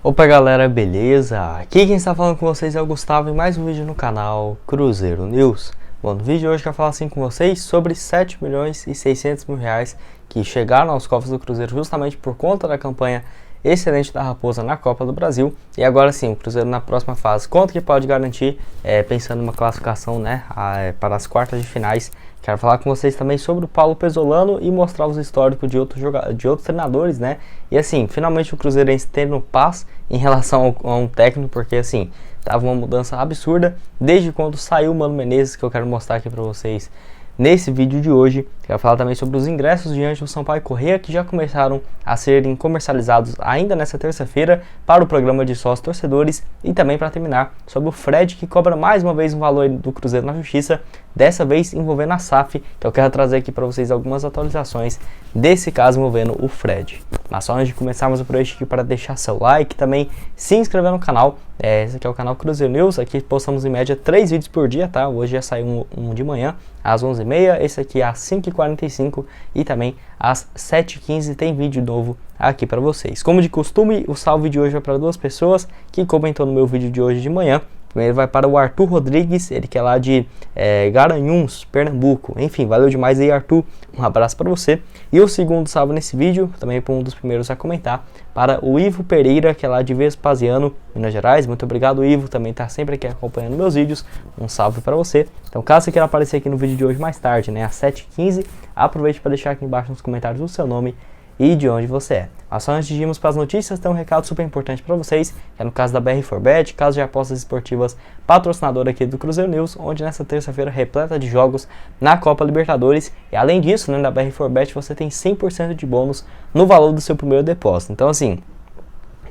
Opa galera, beleza? Aqui quem está falando com vocês é o Gustavo em mais um vídeo no canal Cruzeiro News. Bom, no vídeo de hoje eu quero falar assim com vocês sobre 7 milhões e 600 mil reais que chegaram aos cofres do Cruzeiro justamente por conta da campanha excelente da Raposa na Copa do Brasil. E agora sim, o Cruzeiro na próxima fase, quanto que pode garantir, pensando numa classificação para as quartas de finais. Quero falar com vocês também sobre o Paulo Pezzolano e mostrar os históricos de outros treinadores, né? E assim, finalmente o Cruzeirense tendo paz em relação a um técnico, porque assim, tava uma mudança absurda desde quando saiu o Mano Menezes, que eu quero mostrar aqui para vocês nesse vídeo de hoje. Quero falar também sobre os ingressos de Ângelo Sampaio Corrêa, que já começaram a serem comercializados ainda nessa terça-feira para o programa de sócios torcedores, e também para terminar sobre o Fred, que cobra mais uma vez um valor do Cruzeiro na Justiça, dessa vez envolvendo a SAF. Então eu quero trazer aqui para vocês algumas atualizações desse caso envolvendo o Fred. Mas só antes de começarmos o projeto aqui, para deixar seu like, também se inscrever no canal. Esse aqui é o canal Cruzeiro News, aqui postamos em média 3 vídeos por dia, tá? Hoje já saiu um de manhã às 11h30, esse aqui às 5h45 e também às 7h15 tem vídeo novo aqui para vocês. Como de costume, o salve de hoje vai para duas pessoas que comentou no meu vídeo de hoje de manhã. Primeiro vai para o Arthur Rodrigues, ele que é lá de Garanhuns, Pernambuco. Enfim, valeu demais aí, Arthur, um abraço para você. E o segundo salve nesse vídeo, também para um dos primeiros a comentar, para o Ivo Pereira, que é lá de Vespasiano, Minas Gerais. Muito obrigado, Ivo, também está sempre aqui acompanhando meus vídeos. Um salve para você. Então, caso você queira aparecer aqui no vídeo de hoje mais tarde, né, às 7h15, aproveite para deixar aqui embaixo nos comentários o seu nome e de onde você é. Mas só antes de irmos para as notícias, tem um recado super importante para vocês, que é no caso da BR4Bet, caso de apostas esportivas, patrocinadora aqui do Cruzeiro News, onde nessa terça-feira repleta de jogos na Copa Libertadores. E além disso, né, na BR4Bet você tem 100% de bônus no valor do seu primeiro depósito. Então assim,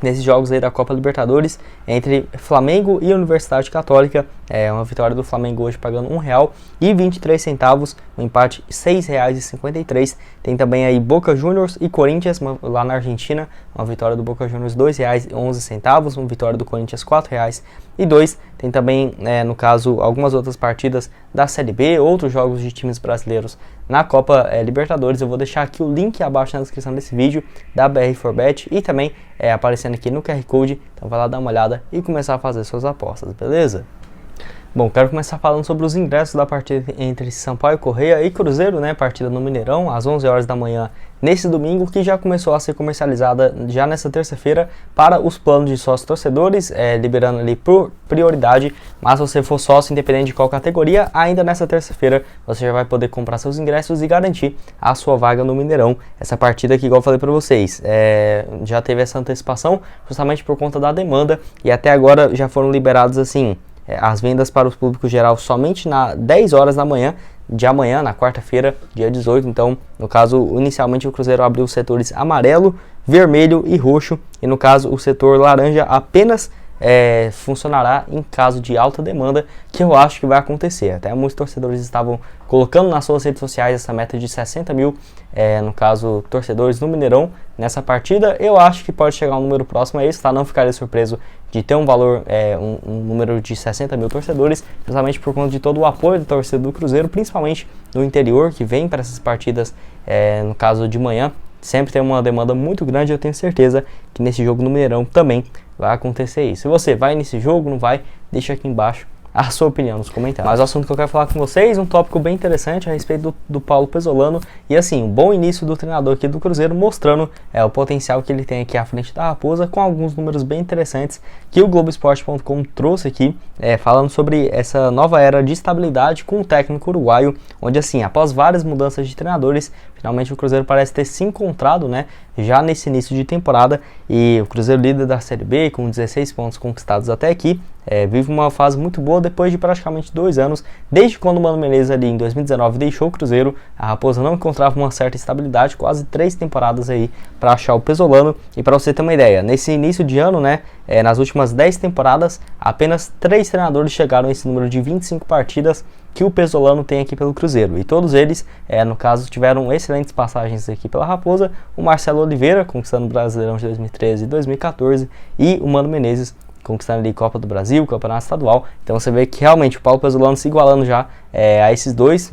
nesses jogos aí da Copa Libertadores, entre Flamengo e Universidade Católica, uma vitória do Flamengo hoje pagando R$1,23, um empate R$6,53. Tem também aí Boca Juniors e Corinthians lá na Argentina, uma vitória do Boca Juniors R$2,11, uma vitória do Corinthians R$4,02. Tem também, no caso, algumas outras partidas da Série B, outros jogos de times brasileiros na Copa Libertadores. Eu vou deixar aqui o link abaixo na descrição desse vídeo da BR4Bet e também aparecendo aqui no QR Code. Então vai lá dar uma olhada e começar a fazer suas apostas, beleza? Bom, quero começar falando sobre os ingressos da partida entre Sampaio Corrêa e Cruzeiro, né? Partida no Mineirão, às 11 horas da manhã, nesse domingo, que já começou a ser comercializada já nessa terça-feira para os planos de sócios torcedores, liberando ali por prioridade. Mas se você for sócio, independente de qual categoria, ainda nessa terça-feira você já vai poder comprar seus ingressos e garantir a sua vaga no Mineirão. Essa partida que, igual eu falei para vocês, já teve essa antecipação justamente por conta da demanda, e até agora já foram liberados assim as vendas para o público geral somente na 10 horas da manhã de amanhã, na quarta-feira, dia 18. Então, no caso, inicialmente o Cruzeiro abriu os setores amarelo, vermelho e roxo, e no caso o setor laranja apenas funcionará em caso de alta demanda, que eu acho que vai acontecer. Até muitos torcedores estavam colocando nas suas redes sociais essa meta de 60 mil, no caso, torcedores no Mineirão nessa partida. Eu acho que pode chegar um número próximo a esse, tá? Não ficaria surpreso de ter um valor, um número de 60 mil torcedores, justamente por conta de todo o apoio do torcedor do Cruzeiro, principalmente no interior, que vem para essas partidas, no caso de manhã. Sempre tem uma demanda muito grande. Eu tenho certeza que nesse jogo no Mineirão também vai acontecer isso. Se você vai nesse jogo, não vai, deixa aqui embaixo a sua opinião nos comentários. Mas o assunto que eu quero falar com vocês, um tópico bem interessante a respeito do Paulo Pezzolano. E assim, um bom início do treinador aqui do Cruzeiro, mostrando o potencial que ele tem aqui à frente da Raposa, com alguns números bem interessantes que o Globoesporte.com trouxe aqui, falando sobre essa nova era de estabilidade com o técnico uruguaio, onde assim, após várias mudanças de treinadores, finalmente o Cruzeiro parece ter se encontrado, né, já nesse início de temporada. E o Cruzeiro, líder da Série B, com 16 pontos conquistados até aqui, vive uma fase muito boa depois de praticamente 2 anos. Desde quando o Mano Menezes ali em 2019 deixou o Cruzeiro, a Raposa não encontrava uma certa estabilidade, quase 3 temporadas aí para achar o Pezzolano. E para você ter uma ideia, nesse início de ano, né, nas últimas 10 temporadas, apenas 3 treinadores chegaram a esse número de 25 partidas que o Pezzolano tem aqui pelo Cruzeiro, e todos eles, no caso, tiveram excelentes passagens aqui pela Raposa. O Marcelo Oliveira, conquistando o Brasileirão de 2013 e 2014, e o Mano Menezes, conquistando ali Copa do Brasil, Campeonato Estadual. Então você vê que realmente o Paulo Pezzolano se igualando já a esses dois,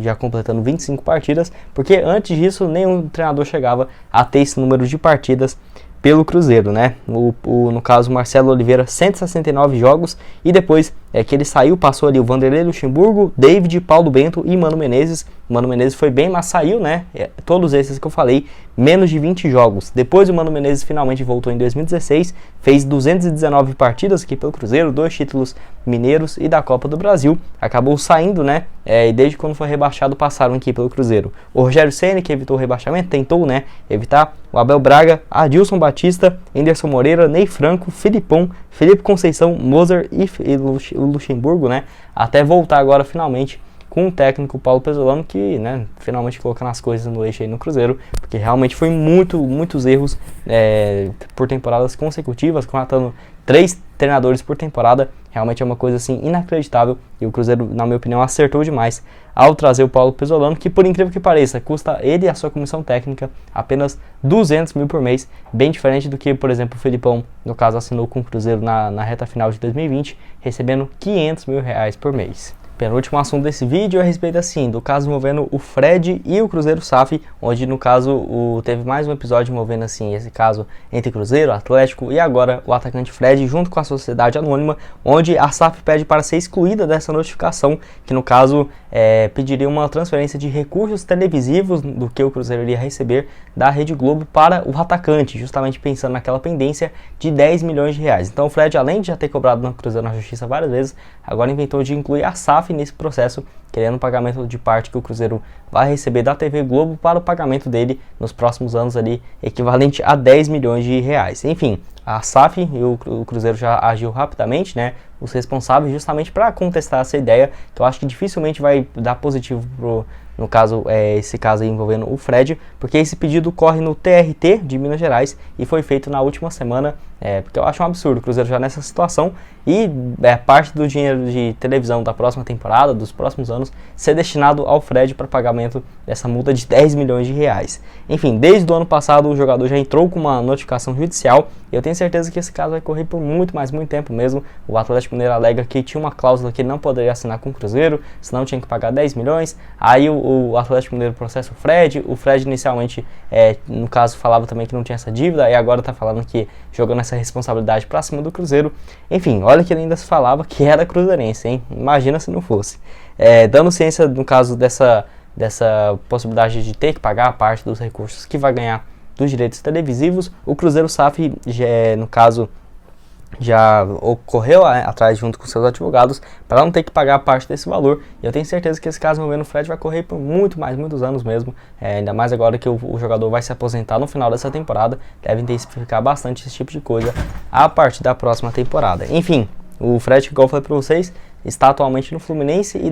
já completando 25 partidas, porque antes disso nenhum treinador chegava a ter esse número de partidas pelo Cruzeiro, né? No caso, o Marcelo Oliveira, 169 jogos, e depois que ele saiu, passou ali o Vanderlei Luxemburgo, David, Paulo Bento e Mano Menezes. Mano Menezes foi bem, mas saiu, né? Todos esses que eu falei, menos de 20 jogos. Depois o Mano Menezes finalmente voltou em 2016, fez 219 partidas aqui pelo Cruzeiro, 2 títulos mineiros e da Copa do Brasil. Acabou saindo, né? E desde quando foi rebaixado passaram aqui pelo Cruzeiro o Rogério Ceni, que evitou o rebaixamento, tentou, né, evitar, o Abel Braga, Adilson Batista, Anderson Moreira, Ney Franco, Filipão, Felipe Conceição, Moser e o Luxemburgo, né, até voltar agora finalmente com o técnico Paulo Pesolano, que, né, finalmente colocando as coisas no eixo aí no Cruzeiro, porque realmente foi muitos erros por temporadas consecutivas, contratando 3 treinadores por temporada. Realmente é uma coisa assim inacreditável, e o Cruzeiro, na minha opinião, acertou demais ao trazer o Paulo Pesolano, que, por incrível que pareça, custa ele e a sua comissão técnica apenas 200 mil por mês, bem diferente do que, por exemplo, o Felipão, no caso, assinou com o Cruzeiro na reta final de 2020, recebendo 500 mil reais por mês. Penúltimo assunto desse vídeo é a respeito assim, do caso envolvendo o Fred e o Cruzeiro SAF, onde no caso teve mais um episódio envolvendo assim esse caso entre Cruzeiro, Atlético e agora o atacante Fred junto com a sociedade anônima, onde a SAF pede para ser excluída dessa notificação, que no caso pediria uma transferência de recursos televisivos do que o Cruzeiro iria receber da Rede Globo para o atacante, justamente pensando naquela pendência de 10 milhões de reais. Então o Fred, além de já ter cobrado no Cruzeiro na Justiça várias vezes, agora inventou de incluir a SAF nesse processo, querendo o pagamento de parte que o Cruzeiro vai receber da TV Globo para o pagamento dele nos próximos anos ali, equivalente a 10 milhões de reais. Enfim, a SAF e o Cruzeiro já agiu rapidamente, né? Os responsáveis justamente para contestar essa ideia, que eu acho que dificilmente vai dar positivo no caso, esse caso aí envolvendo o Fred, porque esse pedido corre no TRT de Minas Gerais e foi feito na última semana, porque eu acho um absurdo o Cruzeiro já nessa situação e parte do dinheiro de televisão da próxima temporada, dos próximos anos, ser destinado ao Fred para pagamento dessa multa de 10 milhões de reais. Enfim, desde o ano passado o jogador já entrou com uma notificação judicial e eu tenho certeza que esse caso vai correr por muito tempo mesmo. O Atlético Mineiro alega que tinha uma cláusula que ele não poderia assinar com o Cruzeiro, senão tinha que pagar 10 milhões. Aí o Atlético Mineiro processa o Fred inicialmente, no caso, falava também que não tinha essa dívida, e agora tá falando que jogando essa responsabilidade pra cima do Cruzeiro. Enfim, olha que ele ainda se falava que era cruzeirense, hein? Imagina se não fosse. Dando ciência, no caso, dessa possibilidade de ter que pagar a parte dos recursos que vai ganhar dos direitos televisivos, o Cruzeiro SAF, no caso, já correu atrás junto com seus advogados para não ter que pagar parte desse valor, e eu tenho certeza que esse caso envolvendo o Fred vai correr por muitos anos mesmo, ainda mais agora que o jogador vai se aposentar no final dessa temporada. Deve intensificar bastante esse tipo de coisa a partir da próxima temporada. Enfim, o Fred, igual eu falei para vocês, está atualmente no Fluminense e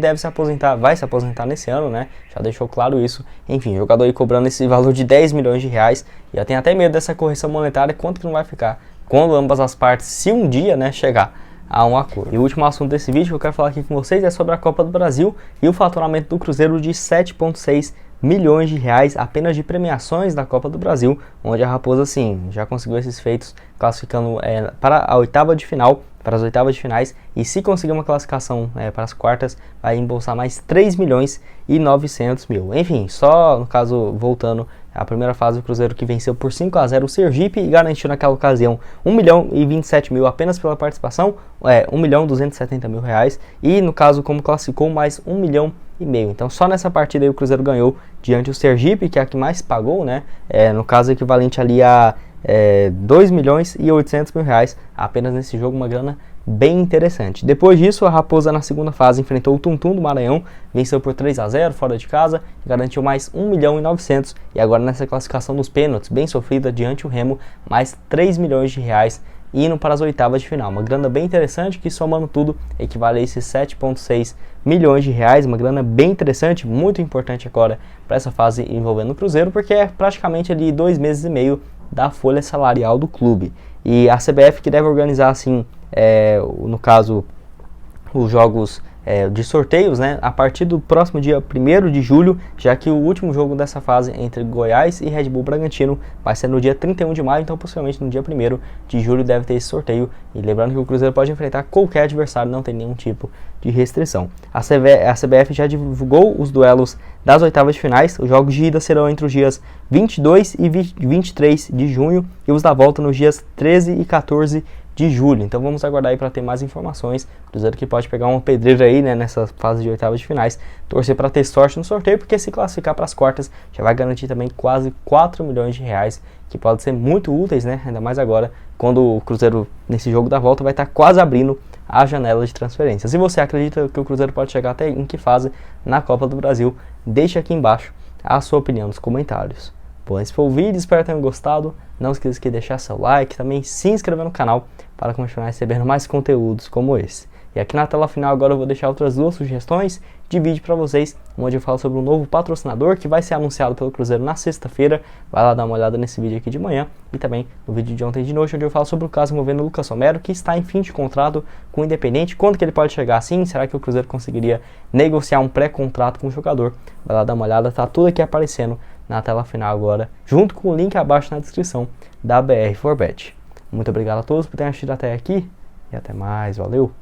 vai se aposentar nesse ano, né? Já deixou claro isso. Enfim, o jogador aí cobrando esse valor de 10 milhões de reais, e eu tenho até medo dessa correção monetária, quanto que não vai ficar quando ambas as partes, se um dia, né, chegar a um acordo. E o último assunto desse vídeo que eu quero falar aqui com vocês é sobre a Copa do Brasil e o faturamento do Cruzeiro de 7,6 milhões de reais apenas de premiações da Copa do Brasil, onde a Raposa, sim, já conseguiu esses feitos, classificando para a oitava de final, para as oitavas de finais, e se conseguir uma classificação para as quartas, vai embolsar mais 3 milhões e 900 mil. Enfim, só no caso, voltando à primeira fase, o Cruzeiro que venceu por 5-0 o Sergipe e garantiu naquela ocasião 1 milhão e 27 mil apenas pela participação, 1 milhão e 270 mil reais, e no caso, como classificou, mais 1 milhão e meio. Então só nessa partida aí o Cruzeiro ganhou diante do Sergipe, que é a que mais pagou, né? No caso equivalente ali a 2 milhões e 800 mil reais apenas nesse jogo, uma grana bem interessante. Depois disso, a Raposa na segunda fase enfrentou o Tum-Tum do Maranhão, venceu por 3-0 fora de casa, garantiu mais 1 milhão e 900, e agora nessa classificação nos pênaltis, bem sofrida diante o Remo, mais 3 milhões de reais, indo para as oitavas de final. Uma grana bem interessante que, somando tudo, equivale a esses 7,6 milhões de reais, uma grana bem interessante, muito importante agora para essa fase envolvendo o Cruzeiro, porque é praticamente ali 2 meses e meio da folha salarial do clube. E a CBF que deve organizar assim, no caso, os jogos de sorteios, né, a partir do próximo dia 1º de julho, já que o último jogo dessa fase entre Goiás e Red Bull Bragantino vai ser no dia 31 de maio, então possivelmente no dia 1º de julho deve ter esse sorteio. E lembrando que o Cruzeiro pode enfrentar qualquer adversário, não tem nenhum tipo de restrição. A CBF já divulgou os duelos das oitavas de finais. Os jogos de ida serão entre os dias 22 e 23 de junho e os da volta nos dias 13 e 14 de julho. Então vamos aguardar aí para ter mais informações. O Cruzeiro que pode pegar uma pedreira aí, né, nessa fase de oitavas de finais. Torcer para ter sorte no sorteio, porque se classificar para as quartas já vai garantir também quase 4 milhões de reais, que podem ser muito úteis, né, ainda mais agora, quando o Cruzeiro, nesse jogo da volta, vai estar quase abrindo a janela de transferências. Se você acredita que o Cruzeiro pode chegar até em que fase na Copa do Brasil, deixe aqui embaixo a sua opinião nos comentários. Bom, esse foi o vídeo, espero que tenham gostado. Não esqueça de deixar seu like, também se inscrever no canal para continuar recebendo mais conteúdos como esse. E aqui na tela final agora eu vou deixar outras 2 sugestões de vídeo para vocês, onde eu falo sobre um novo patrocinador que vai ser anunciado pelo Cruzeiro na sexta-feira. Vai lá dar uma olhada nesse vídeo aqui de manhã e também no vídeo de ontem de noite, onde eu falo sobre o caso envolvendo o Lucas Romero, que está em fim de contrato com o Independente. Quando que ele pode chegar assim? Será que o Cruzeiro conseguiria negociar um pré-contrato com o jogador? Vai lá dar uma olhada, tá tudo aqui aparecendo na tela final agora, junto com o link abaixo na descrição da BR4Bet. Muito obrigado a todos por terem assistido até aqui e até mais, valeu!